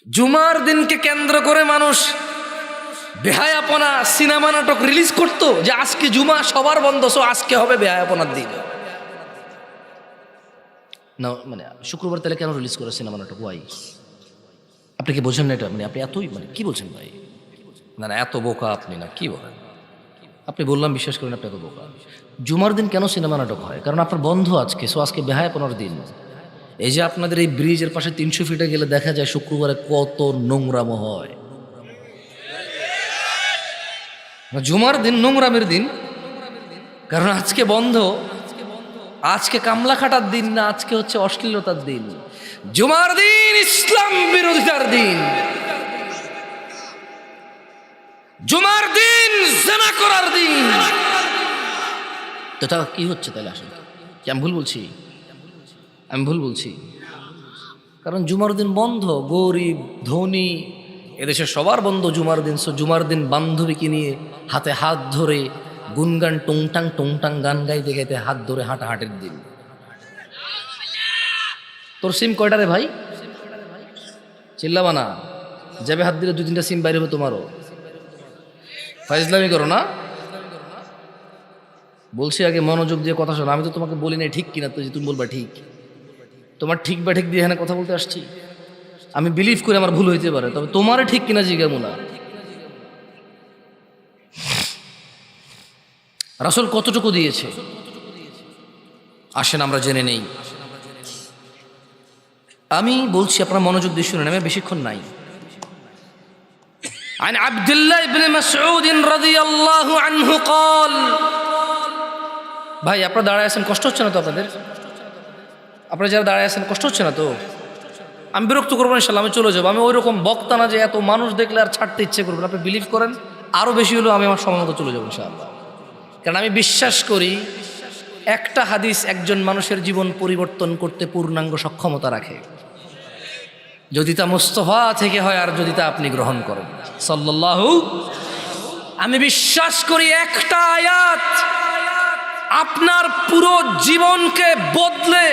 জুমার দিনকে কেন্দ্র করে মানুষ বেহায়াপনা সিনেমা নাটক রিলিজ করতো যে আজকে জুমা সবার বন্ধ, সো আজকে হবে বেহায়াপনার দিন। না মানে শুক্রবার তাহলে কেন রিলিজ করে সিনেমা নাটক? ওয়াই? আপনি কি বোঝেন না এটা? মানে আপনি এতই মানে কি বলছেন ভাই? না না, এত বোকা আপনি, না কি বলেন আপনি? বললাম বিশ্বাস করেন আপনি এত বোকা। জুমার দিন কেন সিনেমা নাটক হয়? কারণ আপনার বন্ধ আজকে, সো আজকে বেহায়াপনার দিন। এই যে আপনাদের এই ব্রিজের পাশে 300 ফিটে গেলে দেখা যায় শুক্রবারে কত নোংরামো হয়। জুমার দিন নোংরামের দিন, কারণ আজকে বন্ধ, আজকে কামলা খাটার দিন না, আজকে হচ্ছে অশ্লীলতার দিন। জুমার দিন ইসলাম বিরোধিতার দিন, জুমার দিন জিনা করার দিন। তো তা কি হচ্ছে তাহলে? আসলে কি আমি ভুল বলছি? আমি ভুল বলছি? কারণ জুমার দিন বন্ধ, গরিব ধনী এদেশে সবার বন্ধ জুমার দিন। সো জুমার দিন বান্ধবীকে নিয়ে হাতে হাত ধরে গুনগান টুংটাং টুংটাং গান গাইতে গাইতে হাত ধরে হাঁটাহাঁটির দিন। তোর সিম কয়টা রে ভাই? চিল্লাবা না, যাবে হাত দিলে 2-3টা সিম বাইরে হবে তোমারও। ফাইজলামি করো না, বলছি আগে মনোযোগ দিয়ে কথা শোনো। আমি তো তোমাকে বলি না ঠিক কিনা, তো যে তুমি বলবা ঠিক। তোমার ঠিক বা ঠিক দিয়ে এখানে কথা বলতে আসছি। আমি বিলিভ করি আমার ভুল হইতে পারে, তবে তোমারে ঠিক কিনা জিজ্ঞাসা না। রাসূল কতটুকু দিয়েছে আসেন আমরা জেনে নেই। আমি বলছি আপনারা মনোযোগ দিয়ে শুনেন, আমি বেশিক্ষণ নাই। عن عبد الله بن مسعود رضي الله عنه قال, ভাই আপনারা দাঁড়ায় আছেন, কষ্ট হচ্ছে না তো আপনাদের? আপনারা যারা দাঁড়ায় আছেন কষ্ট হচ্ছে না তো? আমি বিরক্ত করবো না ইনশাল্লাহ, আমি চলে যাবো। আমি ওই রকম বক্তা না যে এত মানুষ দেখলে আর ছাড়তে ইচ্ছে করবেন। আপনি বিলিভ করেন আরও বেশি হলেও আমি আমার সময় মতো চলে যাবো ইনশাআল্লাহ। কারণ আমি বিশ্বাস করি একটা হাদিস একজন মানুষের জীবন পরিবর্তন করতে পূর্ণাঙ্গ সক্ষমতা রাখে, যদি তা মুস্তাফা থেকে হয় আর যদি তা আপনি গ্রহণ করেন সাল্লাল্লাহু। আমি বিশ্বাস করি একটা আয়াত আপনার পুরো জীবনকে বদলে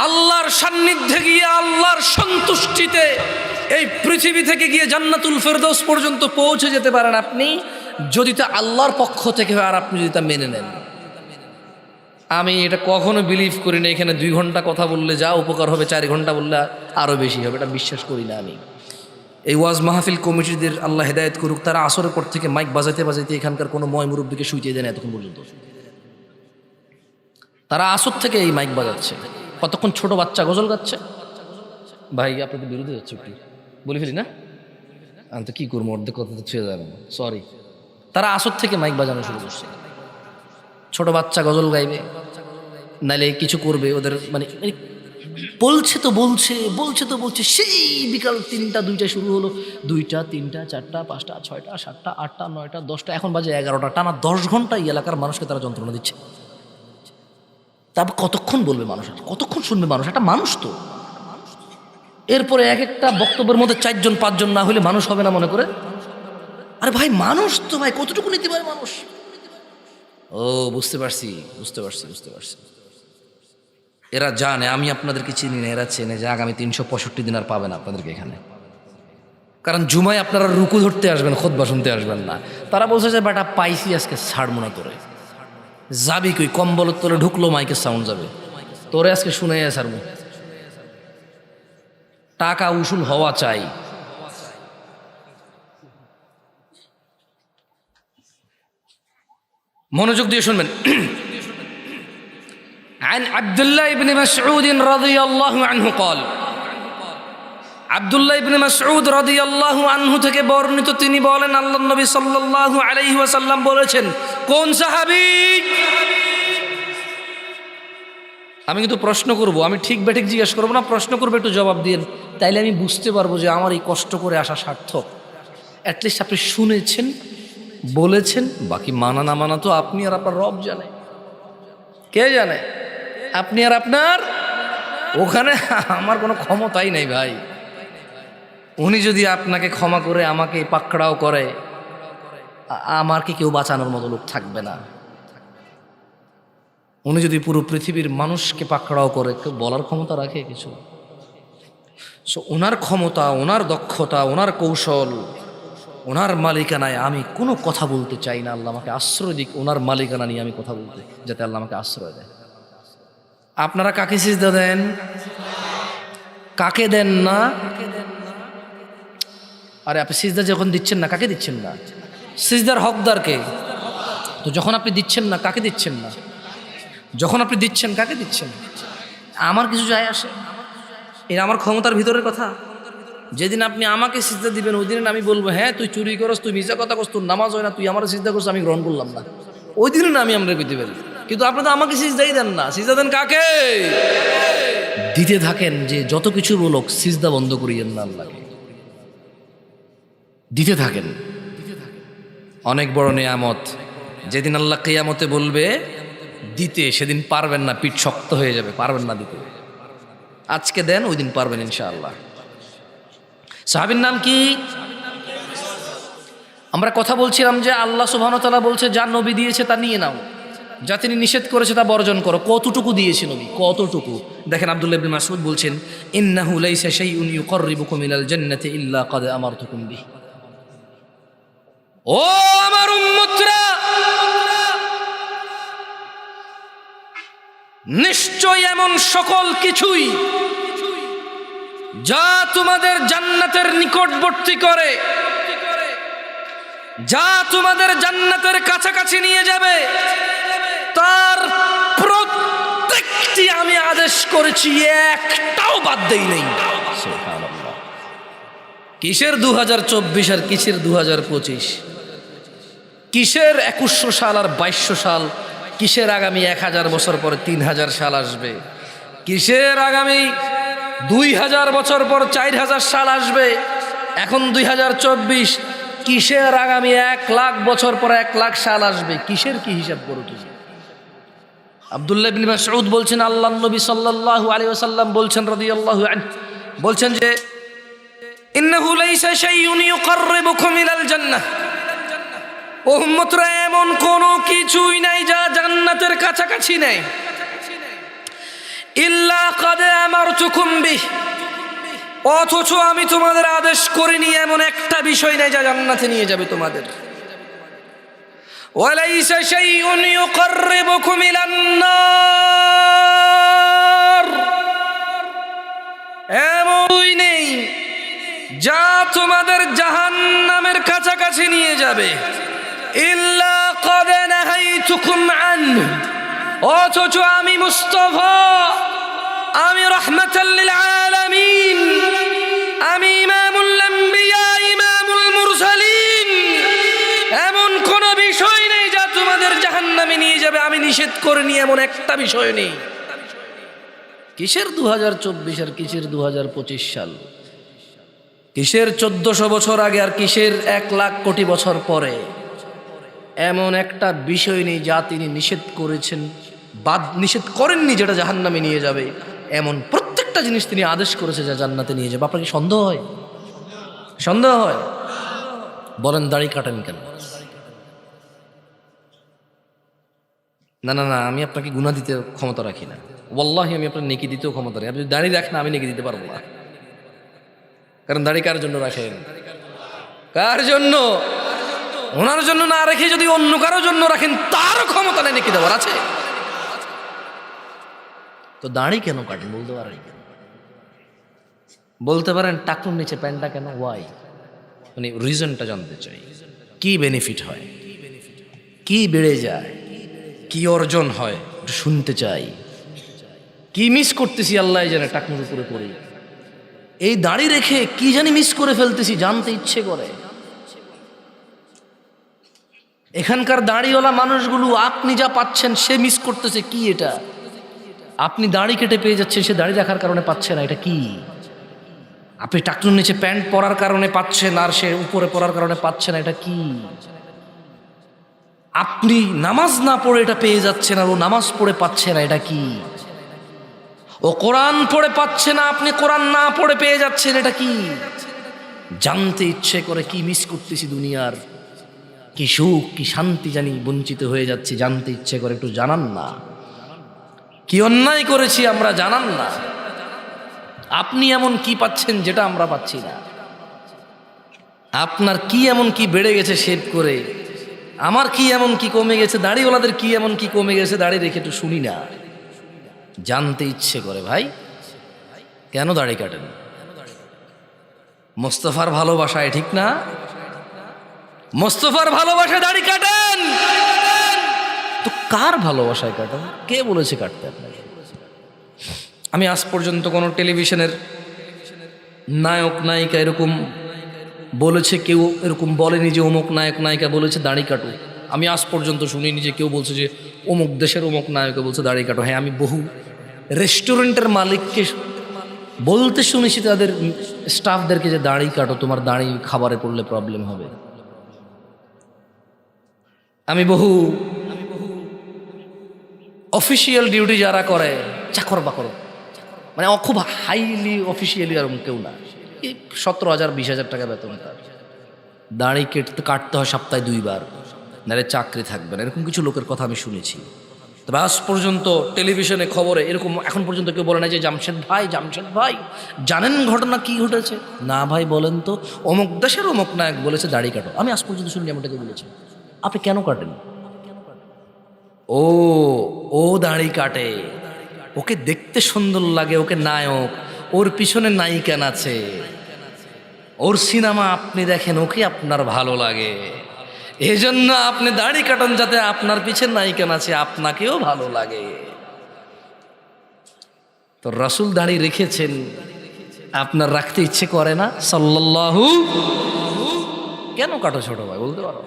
আল্লাহর সান্নিধ্যে গিয়ে আল্লাহর সন্তুষ্টিতে এই পৃথিবী থেকে গিয়ে জান্নাতুল ফেরদৌস পর্যন্ত পৌঁছে যেতে পারেন আপনি, যদি তা আল্লাহর পক্ষ থেকে হয় আর আপনি যদি তা মেনে নেন। আমি এটা কখনো বিলিভ করি না এখানে 2 ঘন্টা কথা বললে যা উপকার হবে 4 ঘন্টা বললে আরও বেশি হবে, এটা বিশ্বাস করি না আমি। এই ওয়াজ মাহফিল কমিটিদের আল্লাহ হেদায়েত করুক, তারা আসরের পর থেকে মাইক বাজাইতে বাজাইতে এখানকার কোনো ময় মুরব্বীকে শুইতে দেয় না এতক্ষণ পর্যন্ত। তারা আসর থেকে এই মাইক বাজাচ্ছে, কতক্ষণ ছোট বাচ্চা গজল গাচ্ছে। ভাই আপনাদের বিরুদ্ধে যাচ্ছে, একটু বলে ফেলি না, আমি তো কী করবো, অর্ধেক কথা তো ছুঁয়ে যাবে, সরি। তারা আসর থেকে মাইক বাজানো শুরু করছে, ছোট বাচ্চা গজল গাইবে নাইলে কিছু করবে ওদের মানে বলছে তো বলছে বলছে তো বলছে, সেই বিকাল 3টা 2টা শুরু হলো, 2টা 3টা 4টা 5টা 6টা 7টা 8টা 9টা 10টা, এখন বাজে 11টা, টানা 10 ঘন্টা এই এলাকার মানুষকে তারা যন্ত্রণা দিচ্ছে। তারপর কতক্ষণ বলবে মানুষ, কতক্ষণ শুনবে মানুষ? একটা মানুষ তো। এরপরে এক একটা বক্তব্যের মধ্যে 4জন 5জন না হলে মানুষ হবে না মনে করে। আরে ভাই মানুষ তো ভাই, কতটুকু নিতে পারে মানুষ? ও বুঝতে পারছি বুঝতে পারছি বুঝতে পারছি। এরা জানে আমি আপনাদেরকে চিনি না, এরা চেনে যে আগামী 365 দিন আর পাবেন আপনাদেরকে এখানে। কারণ জুমায় আপনারা রুকু ধরতে আসবেন, খুতবা শুনতে আসবেন না। তারা বলছে যে বেটা পাইছি আজকে ছাড়বো না তোরে, যাবি কই? কম্বলের তোরে ঢুকলো মাইকের সাউন্ড যাবে, তোরে আজকে শুনে ছাড়বো। টাকা উসুল হওয়া চাই। মনোযোগ দিয়ে শুনবেন। عن عبد الله بن مسعود رضي الله عنه قال, আব্দুল্লাহ ইবনে মাসউদ রাদিয়াল্লাহু আনহু থেকে বর্ণিত, তিনি বলেন আল্লাহর নবী সাল্লাল্লাহু আলাইহি ওয়াসাল্লাম বলেছেন। কোন সাহাবী? আমি কিন্তু প্রশ্ন করব, আমি ঠিক বেঠিক জিজ্ঞেস করব না, প্রশ্ন করব, একটু জবাব দিন, তাইলে আমি বুঝতে পারবো যে আমার এই কষ্ট করে আসা সার্থক। অ্যাটলিস্ট আপনি শুনেছেন, বলেছেন, বাকি মানা না মানা তো আপনি আর আপনার রব জানে। কে জানে? আপনি আর আপনার। ওখানে আমার কোনো ক্ষমতাই নেই ভাই। উনি যদি আপনাকে ক্ষমা করে আমাকে পাকড়াও করে, আমার কি কেউ বাঁচানোর মতো লোক থাকবে না। উনি যদি পুরো পৃথিবীর মানুষকে পাকড়াও করে, কেউ বলার ক্ষমতা রাখে কিছু? সো ওনার ক্ষমতা, ওনার দক্ষতা, ওনার কৌশল, ওনার মালিকানায় আমি কোনো কথা বলতে চাই না। আল্লাহ আমাকে আশ্রয় দিক ওনার মালিকানা নিয়ে আমি কথা বলতে, যাতে আল্লাহ আমাকে আশ্রয় দেয়। আপনারা কাকে সিজদা দেন? কাকে দেন না? আরে আপনি সিজদা যখন দিচ্ছেন না, কাকে দিচ্ছেন না? সিজদার হকদারকে। তো যখন আপনি দিচ্ছেন না, কাকে দিচ্ছেন না? যখন আপনি দিচ্ছেন, কাকে দিচ্ছেন? আমার কিছু যায় আসে? এটা আমার ক্ষমতার ভিতরের কথা। যেদিন আপনি আমাকে সিজদা দিবেন, ওই দিন আমি বলবো, হ্যাঁ তুই চুরি করস, তুই মিথ্যা কথা করস, তোর নামাজ হয় না, তুই আমার সিজদা করছ, আমি গ্রহণ করলাম না। ওই দিনও না আমি আমরা কইতে পারি। কিন্তু আপনি তো আমাকে সিজদাই দেন না। সিজদা দেন কাকে? দিতে থাকেন, যে যত কিছু বলুক সিজদা বন্ধ করিয়েন না আল্লাহকে। দিতে থাকেন। অনেক বড় নেয়ামত। যেদিন আল্লাহ কিয়ামতে বলবে দিতে, সেদিন পারবেন না, পিঠ শক্ত হয়ে যাবে, পারবেন না দিতে। আজকে দেন, ওই দিন পারবেন ইনশাআল্লাহ। সাহাবীর নাম কি? আমরা কথা বলছিলাম যে আল্লাহ সুবহানাহু ওয়া তাআলা বলছে যা নবী দিয়েছে তা নিয়ে নাও, যা তিনি নিষেধ করেছে তা বর্জন করো। কতটুকু দিয়েছে নবী? কতটুকু? দেখেন আব্দুল্লাহ ইবনে মাসউদ বলছেন, ইন্নাহু লাইসা শাইউন ইউকাররিবুকুম ইলাল জান্নাতি ইল্লা ক্বাদ আমারতুকুম বিহি। ও আমার উম্মতরা, নিশ্চয় এমন সকল কিছুই যা তোমাদের জান্নাতের নিকটবর্তী করে, যা তোমাদের জান্নাতের কাছাকাছি নিয়ে যাবে, তার প্রত্যেকটি আমি আদেশ করেছি, একটাও বাদ দেই নাই। সুবহানাল্লাহ। কিসের 2024 আর কিসের 2025? কিসের 2100 সাল আর 2200 সাল? কিসের আগামী 1000 বছর পরে 3000 সাল আসবে? কিসের আগামী 2000 বছর পর 4000 সাল আসবে? এখন 2024। কিসের আগামী 1,00,000 বছর পর 1,00,000 সাল আসবে? কিসের কি হিসাব করো তুমি? আব্দুল্লাহ ইবনে মাসউদ বলছেন, আল্লাহর নবী সাল্লাল্লাহু আলাইহি ওয়াসাল্লাম বলছেন রাদিয়াল্লাহু আনহু, বলছেন যে ইন্নাহু লাইসা শাইউন ইউকাররিবুকুম ইলাল জান্নাহ। ও উম্মতরা, এমন কোনো কিছুই নাই যা জান্নাতের কাছাকাছি নেই, ইল্লা ক্বাদ আমারতুকুম বিহি, অথচ আমি তোমাদের আদেশ করিনি এমন একটা বিষয় নাই যা জান্নাতে নিয়ে যাবে তোমাদের। ওয়ালাইসা শাইউন ইউকাররিবুকুম ইলান নার, এমনই নেই যা তোমাদের জাহান্নামের কাছাকাছি নিয়ে যাবে, ইল্লা ক্বাদ নাহাইতুকুম আনহু, অথচ আমি মুস্তাফা, আমি রাহমাতাল লিল আলামিন, আমি ইমামুল আম্বিয়া, ইমামুল মুরসালিন, এমন কোন বিষয় নেই যা তোমাদের জাহান্নামে নিয়ে যাবে, আমি নিষেধ করিনি এমন একটা বিষয় নেই। কিসের 2024 আর কিসের 2025 সাল? কিসের 1400 বছর আগে আর কিসের 1,00,000 কোটি বছর পরে? এমন একটা বিষয় নেই যা তিনি নিষেধ করেছেন, নিষেধ করেননি যেটা জাহান্নামে নিয়ে যাবে। এমন প্রত্যেকটা জিনিস তিনি আদেশ করেছে যা জান্নাতে নিয়ে যাবে। আপনার কি সন্দেহ হয়? সন্দেহ হয়? বলেন দাড়ি কাটেন কেন? না না না, আমি আপনাকে গুনাহ দিতে ক্ষমতা রাখি না। ওয়াল্লাহি আমি আপনার নেকি দিতেও ক্ষমতা রাখি। আপনি যদি দাড়ি রাখেন, আমি নেকি দিতে পারবো না। কারণ দাড়ি কার জন্য রাখেন? কার জন্য? ওনার জন্য না রেখে যদি অন্য কারো জন্য রাখেন, তারও ক্ষমতা নেই নেকি দেওয়ার, আছে? তো দাড়ি কেন কাটেন বলতে পারেন? বলতে পারেন টাকুর নিচে প্যান্টটা কেন? ওয়াই? মানে রিজনটা জানতে চাই। কি বেনিফিট হয়, কি বেড়ে যায়, কি অর্জন হয়, একটু শুনতে চাই। কি মিস করতেছি আল্লাহ জানে টাকুর উপরে পড়ে। এই দাড়ি রেখে কি জানি মিস করে ফেলতেছি, জানতে ইচ্ছে করে। এখানকার দাড়িওয়ালা মানুষগুলো আপনি যা পাচ্ছেন সে মিস করতেছে কি? এটা আপনি দাড়ি কেটে পেয়ে যাচ্ছেন, সে দাড়ি রাখার কারণে পাচ্ছে না। এটা কি? আপনি টাকনুর নিচে প্যান্ট পরার কারণে পাচ্ছেন আর সে উপরে পরার কারণে পাচ্ছে না। এটা কি? আপনি নামাজ না পড়ে এটা পেয়ে যাচ্ছেন আর ও নামাজ পড়ে পাচ্ছে না। এটা কি? ও কোরআন পড়ে পাচ্ছে না, আপনি কোরআন না পড়ে পেয়ে যাচ্ছেন। এটা কি? জানতে ইচ্ছে করে কি মিস করতেছি দুনিয়ার, কি সুখ কি শান্তি জানি বঞ্চিত হয়ে যাচ্ছে, জানতে ইচ্ছে করে। একটু জানান না কি অন্যায় করেছি আমরা, জানান না। আপনি এমন কি পাচ্ছেন যেটা আমরা পাচ্ছি না? আপনার কি এমন কি বেড়ে গেছে শেভ করে? আমার কি এমন কি কমে গেছে? দাড়িওয়ালাদের কি এমন কি কমে গেছে দাড়ি রেখে? একটু শুনি না, জানতে ইচ্ছে করে ভাই। কেন দাড়ি কাটেন? মোস্তফার ভালোবাসায়, ঠিক না? মোস্তফার ভালোবাসায় দাড়ি কাটেন, তো কার ভালোবাসায় কাটেন? কে বলেছে কাটতে আপনাকে? আমি আজ পর্যন্ত কোনো টেলিভিশনের নায়ক নায়িকা এরকম বলেছে, কেউ এরকম বলেনি যে অমুক নায়ক নায়িকা বলেছে দাড়ি কাটো। আমি আজ পর্যন্ত শুনিনি যে কেউ বলছে যে অমুক দেশের অমুক নায়ক বলছে দাড়ি কাটো। হ্যাঁ, আমি বহু রেস্টুরেন্টের মালিককে বলতে শুনেছি তাদের স্টাফদেরকে যে দাড়ি কাটো, তোমার দাড়ি খাবারে পড়লে প্রবলেম হবে। আমি বহু অফিসিয়াল ডিউটি যারা করে, চাকর বাকর, মানে খুব হাইলি অফিসিয়ালি আর কেউ না, 17,000 20,000 টাকা বেতন, তার দাড়ি কাটতে হয় সপ্তাহে 2 বার, নাহলে চাকরি থাকবে না। এরকম কিছু লোকের কথা আমি শুনেছি। তবে আজ পর্যন্ত টেলিভিশনে খবরে এরকম এখন পর্যন্ত কেউ বলে না যে জামশেদ ভাই জানেন ঘটনা কি ঘটেছে? না ভাই, বলেন তো। অমুক দেশের অমুক নায়ক বলেছে দাড়ি কাটো। আমি আজ পর্যন্ত শুনি এমনটাকে বলেছি। আপনি কেন কাটেন? ও দাড়ি কাটে, ওকে দেখতে সুন্দর লাগে, ওকে নায়ক, ওর পিছনে নায়িকা আছে, ওর সিনেমা আপনি দেখেন, ওকে আপনার ভালো লাগে, এই জন্য আপনি দাড়ি কাটান যাতে আপনার পিছনে নায়িকা আছে, আপনাকেও ভালো লাগে। তো রাসূল দাড়ি রেখেছেন, আপনার রাখতে ইচ্ছে করে না? সাল্লাল্লাহু। কেন কাটো ছোট ভাই, বলতে পারো?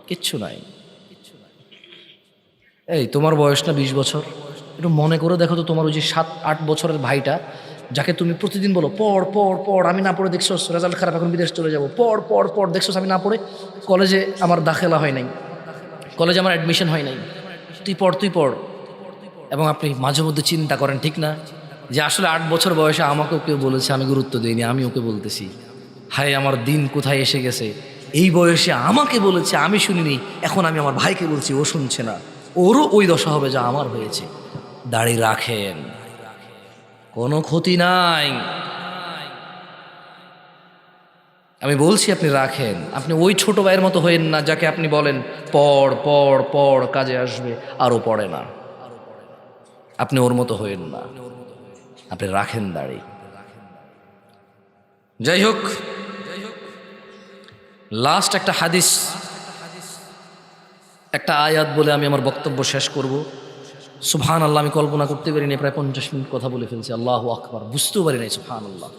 কিচ্ছু নাই। এই তোমার বয়স না 20 বছর, একটু মনে করে দেখো তো, তোমার ওই যে 7-8 বছরের ভাইটা, যাকে তুমি প্রতিদিন বলো পড় পড় পড়, আমি না পড়ে দেখছো রেজাল্ট খারাপ, এখন বিদেশ চলে যাবো, পড় পড় পড়, দেখছো আমি না পড়ে কলেজে আমার দাখিলা হয় নাই, কলেজে আমার অ্যাডমিশন হয় নাই, তুই পড়। এবং আপনি মাঝে মধ্যে চিন্তা করেন, ঠিক না, যে আসলে 8 বছর বয়সে আমাকেও কেউ বলেছে, আমি গুরুত্ব দিইনি, আমি ওকে বলতেছি, হায় আমার দিন কোথায় এসে গেছে। এই বয়সে আমাকে বলেছে, আমি শুনিনি, এখন আমি আমার ভাইকে বলছি, ও শুনছে না, ওরও ওই দশা হবে যা আমার হয়েছে। দাড়ি রাখেন, কোনো ক্ষতি নাই। আমি বলছি আপনি রাখেন। আপনি ওই ছোট ভাইয়ের মতো হয়েন না যাকে আপনি বলেন পড় পড় পড়, কাজে আসবে, আরও পড়ে না। আপনি ওর মতো হয়েন না, আপনি রাখেন দাড়ি। যাই হোক, লাস্ট একটা হাদিস, একটা আয়াত বলে আমি আমার বক্তব্য শেষ করব। সুবহানাল্লাহ, আমি কল্পনা করতে পারিনি প্রায় 50 মিনিট কথা বলে ফেলছি। আল্লাহু আকবার, বুঝতেও পারি নাই। সুবহানাল্লাহ,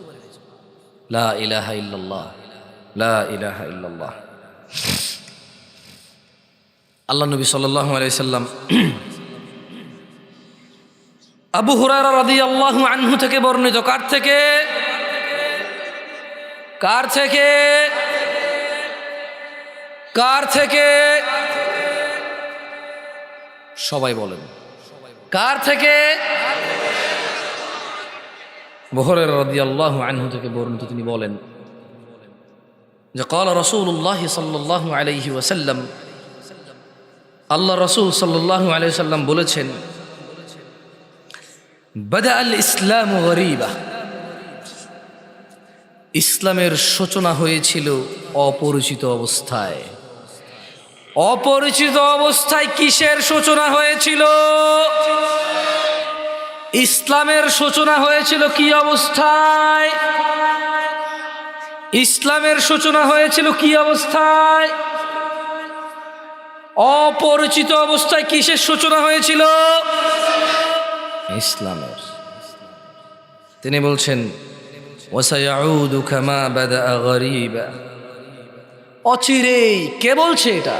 লা ইলাহা ইল্লাল্লাহ, লা ইলাহা ইল্লাল্লাহ। আল্লাহ নবী সাল্লাল্লাহু আলাইহি সাল্লাম আবু হুরায়রা রাদিয়াল্লাহু আনহু থেকে বর্ণিত। কার থেকে? কার থেকে? কার থেকে? সবাই বলেন, কার থেকে? আবু হুরায়রা রাদিয়াল্লাহু আনহু থেকে বর্ণিত। তিনি বলেন যে ক্বালা রাসূলুল্লাহ সাল্লাল্লাহু আলাইহি ওয়াসাল্লাম, আল্লাহ রাসূল সাল্লাল্লাহু আলাইহি ওয়াসাল্লাম বলেছেন, বাদা আল ইসলাম গরীবা, ইসলামের সূচনা হয়েছিল অপরিচিত অবস্থায়। অপরিচিত অবস্থায় কিসের সূচনা হয়েছিল? ইসলামের সূচনা হয়েছিল কি অবস্থায়? ইসলামের সূচনা হয়েছিল কি অবস্থায়? অপরিচিত অবস্থায়। কিসের সূচনা হয়েছিল? ইসলামের। তিনি বলছেন ওয়াসায়াউদু কামা বাদা গরীবা, অচিরেই। কে বলছে এটা?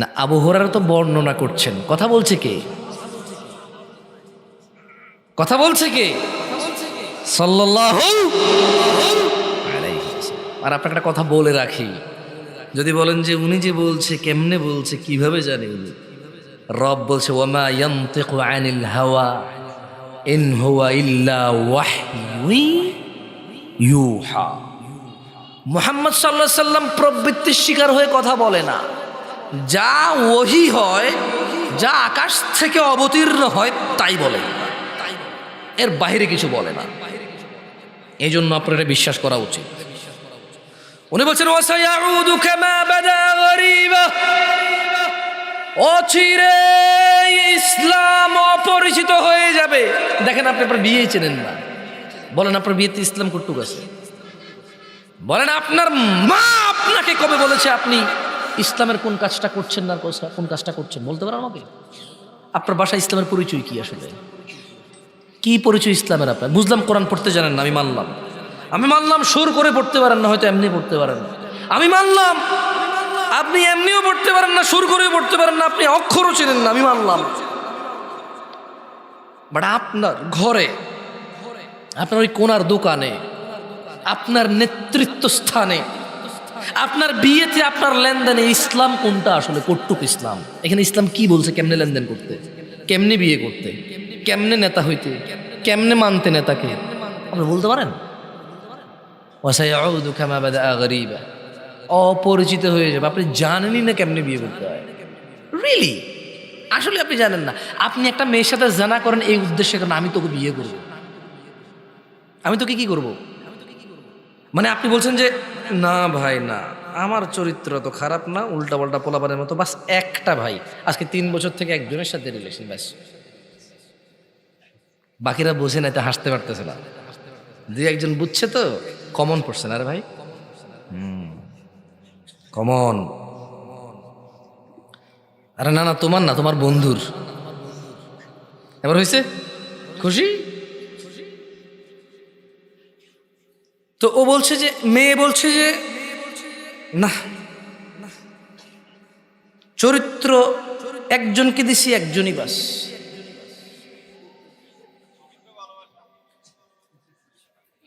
না, আবু হুরায়রা তো বর্ণনা করছেন। কথা বলছে কে? কথা বলছে কে? সাল্লাল্লাহু আলাইহি ওয়াসাল্লাম। আর আপনাকে একটা কথা বলে রাখি, যদি বলেন যে উনি যে বলছে, কেমনে বলছে, কিভাবে জানে উনি? রব বলছে ওয়ামা ইয়ানতিকু আনিল হাওয়া ইন হুয়া ইল্লা ওয়াহয়ু ইউহা। মুহাম্মদ সাল্লাল্লাহু আলাইহি সাল্লাম প্রবৃত্তির শিকার হয়ে কথা বলে না। যা ওহী হয়, যা আকাশ থেকে অবতীর্ণ হয় তাই বলে। এর বাইরে কিছু বলে না। এই জন্য আপনার এটা বিশ্বাস করা উচিত। উনি বলছেন ওয়াসায়াউদু কামা বাদা গরীবা, অচিরে ইসলাম অপরিচিত হয়ে যাবে। দেখেন আপনি আপনার বিয়েই চেনেন না, বলেন আপনার বিয়েতে ইসলাম কতটুকু আছে? বলেন আপনার মা আপনাকে কবে বলেছে আপনি ইসলামের কোন কাজটা করছেন না কোন কাজটা করছেন? বলতে পারেন আমাকে? আপনার বাসায় ইসলামের পরিচয় কি? আসলে কি পরিচয় ইসলামের আপনার? বুঝলাম কোরআন পড়তে জানেন না, আমি মানলাম সুর করে পড়তে পারেন না, হয়তো এমনি পড়তে পারেন না, আমি মানলাম আপনি এমনিও পড়তে পারেন না, সুর করেও পড়তে পারেন না, আপনি অক্ষরও চেনেন না, আমি মানলাম। বাট আপনার ঘরে, আপনার ওই কোনার দোকানে, আপনার নেতৃত্ব স্থানে, আপনার বিয়েতে, আপনার লেনদেনে ইসলাম কোনটা আসলে? কটুক ইসলাম। এখানে ইসলাম কি বলছে? কেমনে লেনদেন করতে, কেমনে বিয়ে করতে, কেমনে নেতা হইতে, কেমনে মানতে নেতাকে, আপনি বলতে পারেন? ওয়াসায়াউদু কামা বাদা গরীবা, অপরিচিত হয়ে যাবে। আপনি জানেনই না কেমনে বিয়ে করতে হয়। রিয়েলি আসলে আপনি জানেন না। আপনি একটা মেয়ের সাথে জানা করেন এই উদ্দেশ্যে, কারণ আমি তোকে বিয়ে করব, আমি তোকে কি করব। মানে আপনি বলছেন যে না ভাই না, আমার চরিত্র তো খারাপ না, উল্টা পাল্টা পোলাপানের মতো, বাস একটা ভাই আজকে 3 বছর থেকে একজনের সাথে রিলেশন, ব্যাস। বাকিরা বোঝে না, এটা হাসতে পারতেছে না। 2-1 বুঝছে তো, কমন পড়ছে না রে ভাই, কমন। আরে না না, তোমার না, তোমার বন্ধুর। এবার হয়েছে খুশি? তো ও বলছে যে, মেয়ে বলছে যে না, চরিত্র একজনকে দিছি, একজনই বাস।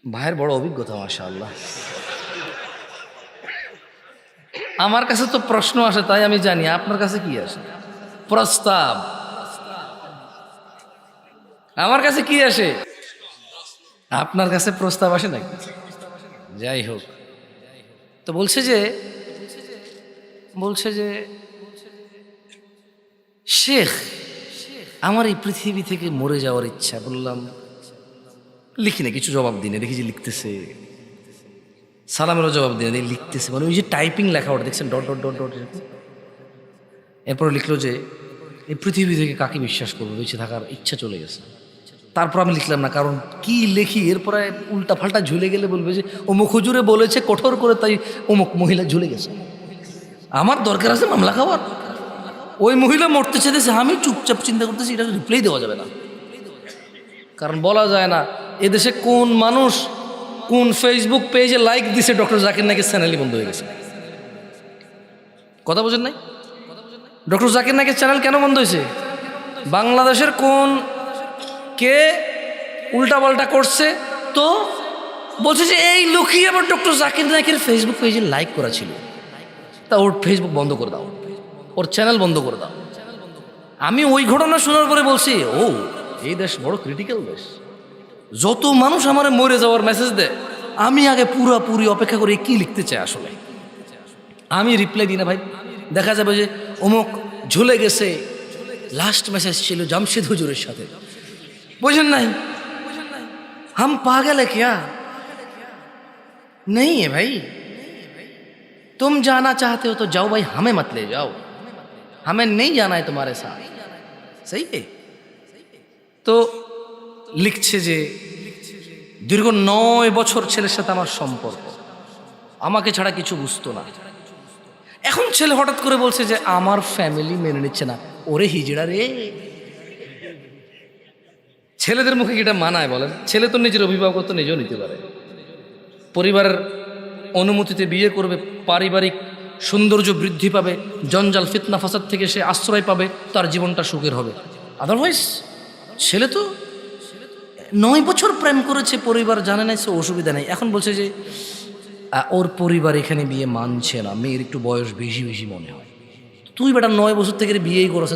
ভাইয়ের বড় অভিজ্ঞতা মাশাআল্লাহ। আমার কাছে তো প্রশ্ন আসে, তাই আমি জানি। আপনার কাছে কি আসে? প্রস্তাব। আমার কাছে কি আসে? আপনার কাছে প্রস্তাব আসে নাকি? যাই হোক, তো বলছে যে শেখ, আমার এই পৃথিবী থেকে মরে যাওয়ার ইচ্ছা। বললাম লিখি না, কিছু জবাব দিনে দেখি যে লিখতেছে, সালামেরও জবাব দিয়ে লিখতেছে, মানে ওই যে টাইপিং লেখা ওটা দেখছেন, ডট ডট ডট ডট। এরপর লিখলো যে এই পৃথিবী থেকে কাকে বিশ্বাস করবো, বেঁচে থাকার ইচ্ছা চলে গেছে। তারপর আমি লিখলাম না, কারণ কি লিখি, এরপরে উল্টা ফাল্টা ঝুলে গেলে বলবে যে অমুক হুজুরে বলেছে কঠোর করে, তাই অমুক মহিলা ঝুলে গেছে। আমার দরকার আছে মামলা খাওয়ার? ওই মহিলা মরতে চেয়েছে, আমি চুপচাপ চিন্তা করতেছি, এটা রিপ্লাই দেওয়া যাবে না, কারণ বলা যায় না এদেশে কোন মানুষ কোন ফেসবুক পেজে লাইক দিছে ডক্টর জাকির নাইকের চ্যানেলই বন্ধ হয়ে গেছে। কথা বোঝেন নাই? ডক্টর জাকির নাইকের চ্যানেল কেন বন্ধ হয়েছে? বাংলাদেশের কোন কে উল্টাপাল্টা করছে, তো বলছে যে এই লোকই আবার ডক্টর জাকির নাইকের ফেসবুক পেজে লাইক করা ছিল, তা ওর ফেসবুক বন্ধ করে দাও, ওর চ্যানেল বন্ধ করে দাও। আমি ওই ঘটনা শোনার পরে বলছি, ও এই দেশ বড় ক্রিটিক্যাল দেশ। যত মানুষ আমার মরে যাওয়ার মেসেজ দেয়, আমি আগে পুরোপুরি অপেক্ষা করে কি লিখতে চাই আসলে। আমি রিপ্লাই দিই না ভাই, দেখা যাবে যে অমুক ঝুলে গেছে, লাস্ট মেসেজ ছিল জামশেদ হুজুরের সাথে। বুঝেন নাই, হাম পাগল है क्या? नहीं है भाई, तुम जाना चाहते हो तो जाओ भाई, हमें मत ले जाओ, हमें नहीं जाना है तुम्हारे साथ। सही है? তো লিখছে যে দীর্ঘ 9 বছর ছেলের সাথে আমার সম্পর্ক, আমাকে ছাড়া কিছু বুঝতো না। এখন ছেলে হঠাৎ করে বলছে যে আমার ফ্যামিলি মেনে নিচ্ছে না। ওরে হিজড়া রে, ছেলেদের মুখে কিটা মানায় বলেন? ছেলে তো নিজের অভিভাবকত্ব নিজেও নিতে পারে, পরিবারের অনুমতিতে বিয়ে করবে, পারিবারিক সৌন্দর্য বৃদ্ধি পাবে, জঞ্জাল ফিতনা ফাসাদ থেকে সে আশ্রয় পাবে, তার জীবনটা সুখের হবে। আদারওয়াইজ ছেলে তো 9 বছর প্রেম করেছে, পরিবার জানে না, সে অসুবিধা নেই। এখন বলছে যে ওর পরিবার এখানে বিয়ে মানছে না, মেয়ের একটু বয়স বেশি বেশি মনে হয়। তুই বেটা 9 বছর থেকে বিয়েই করেছে,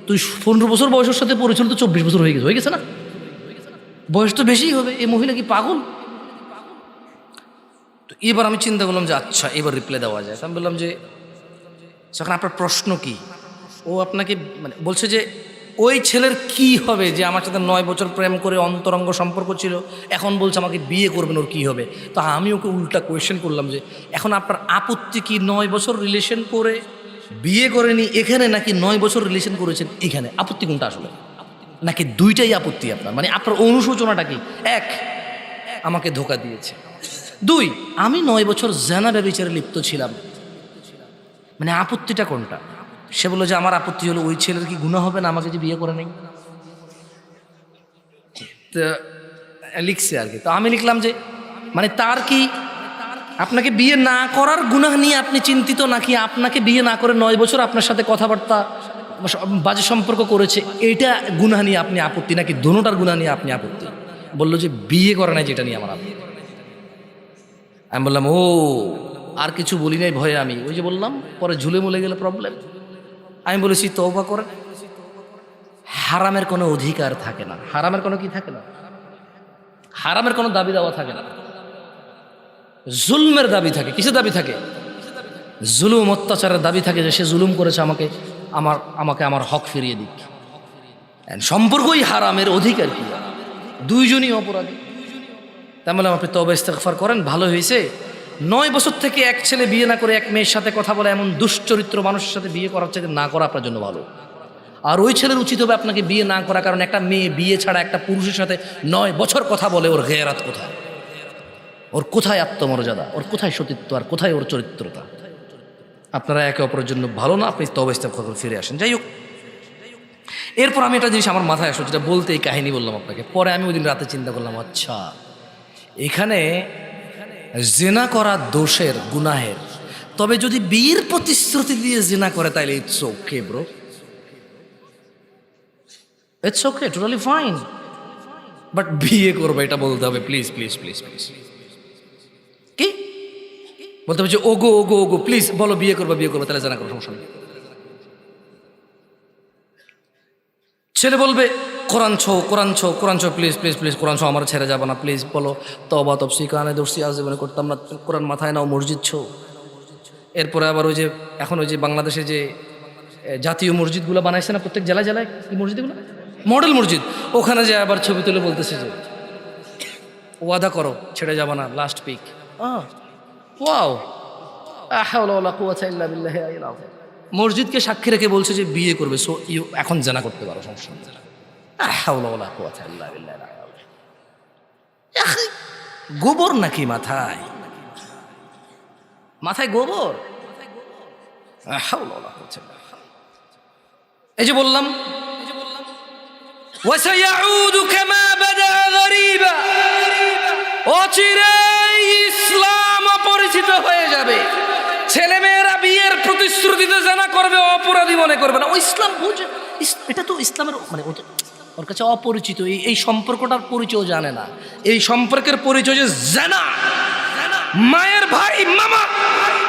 তুই 15 বছর বয়সের সাথে পরিচয়, তো 24 বছর হয়ে গেছে না, বয়স তো বেশিই হবে। এই মহিলা কি পাগল? তো এবার আমি চিন্তা করলাম যে আচ্ছা এবার রিপ্লাই দেওয়া যায়। আমি বললাম যে যখন আপনার প্রশ্ন কি, ও আপনাকে মানে বলছে যে ওই ছেলের কি হবে যে আমার সাথে 9 বছর প্রেম করে অন্তরঙ্গ সম্পর্ক ছিল, এখন বলছে আমাকে বিয়ে করবেন, ওর কি হবে? তো আমি ওকে উল্টা কোয়েশ্চেন করলাম যে এখন আপনার আপত্তি কি 9 বছর রিলেশন করে বিয়ে করেনি এখানে, নাকি 9 বছর রিলেশন করেছেন এখানে? আপত্তি কোনটা আসলে? নাকি দুইটাই আপত্তি আপনার? মানে আপনার অনুশোচনাটা কি? এক, আমাকে ধোকা দিয়েছে। 2, আমি 9 বছর জানা ব্যভিচারে লিপ্ত ছিলাম। মানে আপত্তিটা কোনটা? সে বললো যে আমার আপত্তি হলো ওই ছেলের কি গুনাহ হবে না আমাকে যে বিয়ে করে নেই? তো লিখছে আর কি। তো আমি লিখলাম যে মানে তার কি আপনাকে বিয়ে না করার গুনাহ নিয়ে আপনি চিন্তিত, নাকি আপনাকে বিয়ে না করে 9 বছর আপনার সাথে কথাবার্তা বাজে সম্পর্ক করেছে এইটা গুনাহ নিয়ে আপনি আপত্তি, নাকি দোনোটার গুনাহ নিয়ে আপনি আপত্তি? বললো যে বিয়ে করে নাই যেটা নিয়ে আমার আপত্তি। আমি বললাম ও, আর কিছু বলি নাই ভয়ে। আমি ওই যে বললাম পরে ঝুলে মুলে গেলে প্রবলেম। আমি বলেছি তওবা করেন, হারামের কোনো অধিকার থাকে না। হারামের কোনো কি থাকে না? হারামের কোনো দাবি দেওয়া থাকে না। জুলমের দাবি থাকে। কিসের দাবি থাকে? জুলুম, অত্যাচারের দাবি থাকে যে সে জুলুম করেছে, আমাকে আমার হক ফিরিয়ে দিক। সম্পর্কই হারামের, অধিকার কি? দুইজনই অপরাধী। তাই বললাম আপনি তওবা ইস্তেগফার করেন, ভালো হয়েছে। 9 বছর থেকে এক ছেলে বিয়ে না করে এক মেয়ের সাথে কথা বলে এমন দুশ্চরিত্র মানুষের সাথে বিয়ে করার চাইতে না করা আপনার জন্য ভালো। আর ওই ছেলের উচিত হবে আপনাকে বিয়ে না করা, কারণ একটা মেয়ে বিয়ে ছাড়া একটা পুরুষের সাথে 9 বছর কথা বলে, ওর গেরাত কোথায়? ওর কোথায় আত্মমর্যাদা? ওর কোথায় সতীত্ব? আর কোথায় ওর চরিত্রতা? আপনারা একে অপরের জন্য ভালো না, আপনি তওবা ইস্তেগফার করে ফিরে আসেন। যাই হোক, এরপর আমি একটা জিনিস আমার মাথায় আসলো, যেটা বলতে এই কাহিনী বললাম আপনাকে। পরে আমি ওই দিন রাতে চিন্তা করলাম, আচ্ছা এখানে জিনা করা দোষের, গুনাহের, তবে যদি বিয়ের প্রতিশ্রুতি দিয়ে জিনা করে তাহলে it's okay bro, it's okay, totally fine. But বিয়ে করবে এটা বলতে হবে প্লিজ প্লিজ প্লিজ প্লিজ। কি বলতে হবে? যে ওগো ওগো ওগো প্লিজ বলো বিয়ে করবে, বিয়ে করবে, তাহলে জিনা করো, সমস্যা নেই। ছেলে বলবে কোরআন ছো কোরআন ছো কোরআন ছো, প্লিজ প্লিজ প্লিজ কোরআন ছো, আমার ছেড়ে যাবো না, প্লিজ বলো তওবা তফসি কানে দর্শি আজীবনে করতাম না, কোরআন মাথায় নাও, মসজিদ ছো। এরপরে আবার ওই যে এখন ওই যে বাংলাদেশে যে জাতীয় মসজিদগুলো বানাইছে না প্রত্যেক জেলায় জেলায়, কি মসজিদগুলো, মডেল মসজিদ, ওখানে যে আবার ছবি তুলে বলতেছে যে ওয়াদা করো ছেড়ে যাবো না, লাস্ট পিক। ওয়াও, আহাওলা কুওয়াতা ইল্লা বিল্লাহি আল আযীম। মসজিদকে সাক্ষী রেখে বলছে যে বিয়ে করবে, সো এখন জানা করতে পারো, সমস্যা নেই। আহাওলা কুওয়াতা ইল্লা বিল্লাহি আল আযীম। গোবর নাকি মাথায়? মাথায় গোবর? আহাওলা কুওয়াতা ইল্লা বিল্লাহ। এই যে বললাম ওয়াসায়াউদু কামা বাদা গরীবা, অচিরেই ইসলাম অপরিচিত হয়ে যাবে। ছেলেমেয়েরা বিয়ের প্রতিশ্রুতিতে জানা করবে, অপরাধী মনে করবে না। ও ইসলাম বুঝে, এটা তো ইসলামের মানে ওর কাছে অপরিচিত, এই সম্পর্কটার পরিচয় জানে না। এই সম্পর্কের পরিচয় যে জানা, মায়ের ভাই মামা,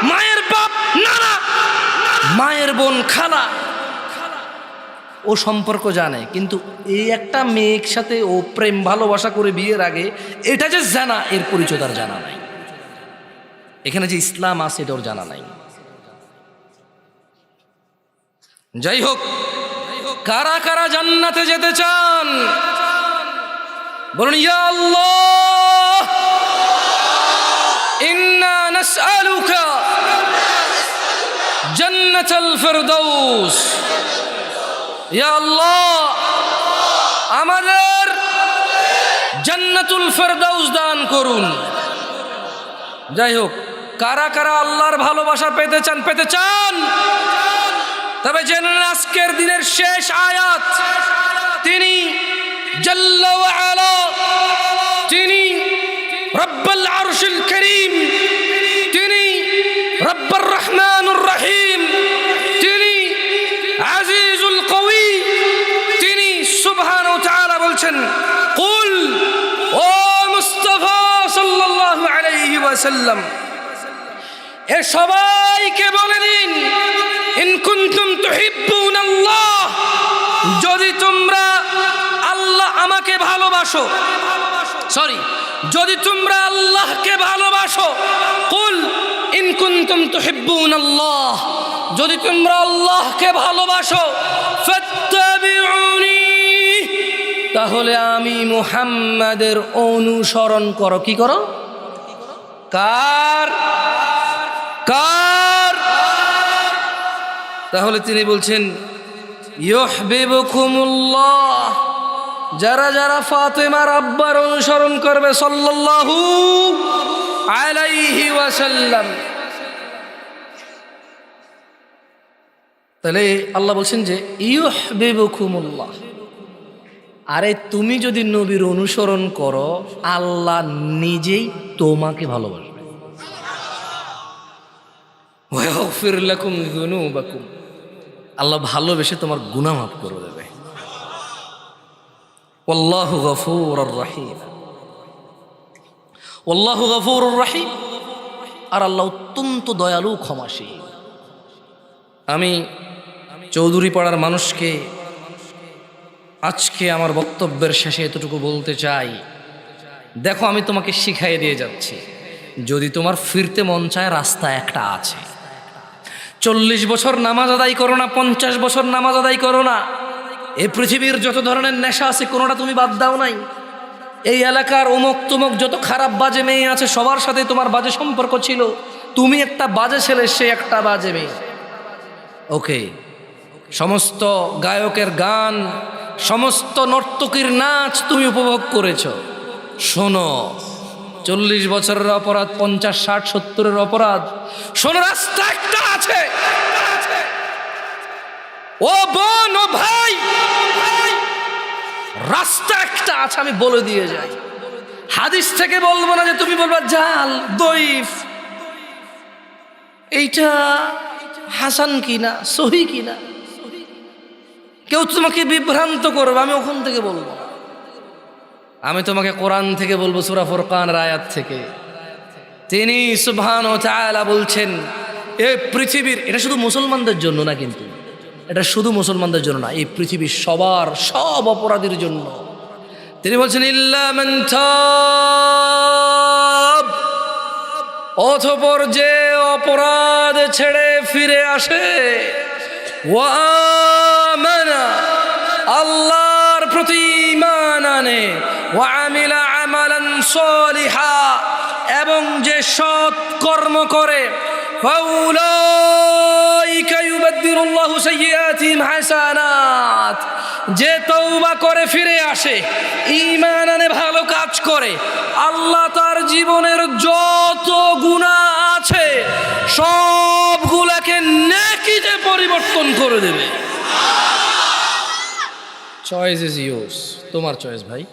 মায়ের বাপ নানা, মায়ের বোন খালা, ও সম্পর্ক জানে। কিন্তু এই একটা মেয়ের সাথে ও প্রেম ভালোবাসা করে বিয়ের আগে এটা যে জানা, এর পরিচয় তার জানা নাই। এখানে যে ইসলাম আছে এটা ওর জানা নাই। যাই হোক, কারা কারা জান্নাতে যেতে চান বলুন ইয়া আল্লাহ, ইন্না নাসআলুকা জান্নাতুল ফিরদাউস। ইয়া আল্লাহ, আমাদের জান্নাতুল ফিরদাউস দান করুন। যাই হোক, কারা কারা আল্লাহর ভালোবাসা পেতে চান? পেতে চান? তবে জেনে আজকের দিনের শেষ আয়াত, তিনি জাল্লা ওয়া আলা, তিনি রব্বুল আরশিল কারীম, তিনি রব্বুর রহমানুর রহিম, তিনি আজিজুল কওয়ি, তিনি সুবহানাহু ওয়া তাআলা বলছেন কুল, ও মুস্তাফা সাল্লাল্লাহু আলাইহি ওয়াসাল্লাম, এ সবাইকে বলে দিন, ইন কুনতুম তুহিব্বুনাল্লাহ, যদি তোমরা আল্লাহ আমাকে ভালোবাসো, যদি তোমরা আল্লাহকে ভালোবাসো, কুল ইন কুনতুম তুহিব্বুনাল্লাহ, যদি তোমরা আল্লাহকে ভালোবাসো, ফাত্তা ফাত্তাবিউনি, তাহলে আমি মুহাম্মাদের অনুসরণ করো। কি করো? কার? কার? তাহলে তিনি বলছেন ইউহিব্বুকুমুল্লাহ, যারা যারা ফাতেমার আব্বার অনুসরণ করবে সাল্লাল্লাহু আলাইহি ওয়াসাল্লাম। তাহলে আল্লাহ বলছেন যে ইউহিব্বুকুমুল্লাহ, আরে তুমি যদি নবীর অনুসরণ করো আল্লাহ নিজেই তোমাকে ভালোবাসবে। ওয়া ইয়াগফির লাকুম যুনুবাকুম, আল্লাহ ভালোবেসে তোমার গুনাহ মাফ করে দেবে। ওয়াল্লাহু গফুরুর রহিম, ওয়াল্লাহু গফুরুর রহিম, আর আল্লাহ অত্যন্ত দয়ালু ক্ষমাশীল। আমি চৌধুরী পাড়ার মানুষকে আজকে আমার বক্তব্যের শেষে এতটুকু বলতে চাই, দেখো আমি তোমাকে শিখাই দিয়ে যাচ্ছি, যদি তোমার ফিরতে মন চায় রাস্তা একটা আছে। 40 বছর নামাজ আদায় করো না, 50 বছর নামাজ আদায় করো না, এই পৃথিবীর যত ধরনের নেশা আছে কোনোটা তুমি বাদ দাও নাই। এই এলাকার অমুক তুমুক যত খারাপ বাজে মেয়ে আছে সবার সাথে তোমার বাজে সম্পর্ক ছিল, তুমি একটা বাজে ছেলে, সে একটা বাজে মেয়ে। ওকে, সমস্ত গায়কের গান, সমস্ত নর্তকীর নাচ তুমি উপভোগ করেছ। শোনো, 40 বছরের অপরাধ, 50, 60, 70-এর অপরাধ, শোনো রাস্তা একটা আছে। ও বোন, ও ভাই, রাস্তা একটা আছে, আমি বলে দিয়ে যাই। হাদিস থেকে বলবো না যে তুমি বলবা জাল, দইফ, এইটা হাসান কিনা, সহি কিনা, কেউ তোমাকে বিভ্রান্ত করবে, আমি ওখান থেকে বলবো না। আমি তোমাকে কোরআন থেকে বলবো, সূরা ফুরকানের আয়াত থেকে। তিনি সুবহানাহু ওয়া তাআলা বলছেন এই পৃথিবীর, এটা শুধু মুসলমানদের জন্য না, কিন্তু এটা শুধু মুসলমানদের জন্য না, এই পৃথিবীর সবার, সব অপরাধীর জন্য। তিনি বলছেন ইল্লা মান তাব, অতঃপর যে অপরাধ ছেড়ে ফিরে আসে, ওয়া আমানা, আল্লাহর প্রতি ঈমান আনে, ওয়া আমিলা আমালান সালিহা, এবং যে সৎ কর্ম করে, ফাউলাইকা ইউবাদদিলুল্লাহু সাইয়্যাতিহিম হাসানাত, যে তওবা করে ফিরে আসে, ঈমান আনে, ভালো কাজ করে, আল্লাহ তার জীবনের যত গুনাহ আছে সবগুলাকে নেকিতে পরিবর্তন করে দেবে। চয়েস ইজ ইয়োর্স, তোমার চয়েস ভাই,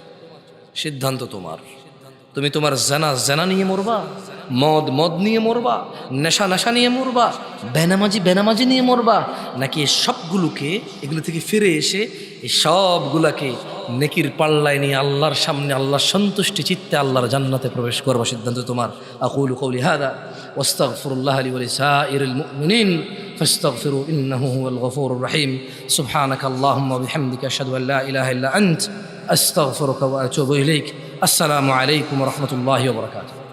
সিদ্ধান্ত তোমার। তুমি তোমার জানা নিয়ে মরবা, মদ নিয়ে মরবা, নেশা নিয়ে মরবা, বেনামাজি নিয়ে মরবা, নাকি এই সবগুলোকে, এগুলো থেকে ফিরে এসে এই সবগুলাকে নেকির পাল্লায় নিয়ে আল্লাহর সামনে, আল্লাহর সন্তুষ্টি চিত্তে আল্লাহর জান্নাতে প্রবেশ করবা, সিদ্ধান্ত তোমার। আকুলু কওলি হাদা ওয়াস্তাগফিরুল্লাহ লি ওয়া লিসাইরিল মুমিনিন ফাস্তাগফিরু ইন্নাহু হুয়াল গফুরুর রহিম। সুবহানাকা আল্লাহুম্মা ওয়া বিহামদিকা আশহাদু আল লা ইলাহা ইল্লা আনত আস্তাগফিরুকা ওয়া আতুবু ইলাইক। আসসালামু আলাইকুম ওয়া রাহমাতুল্লাহি ওয়া বারাকাতুহু।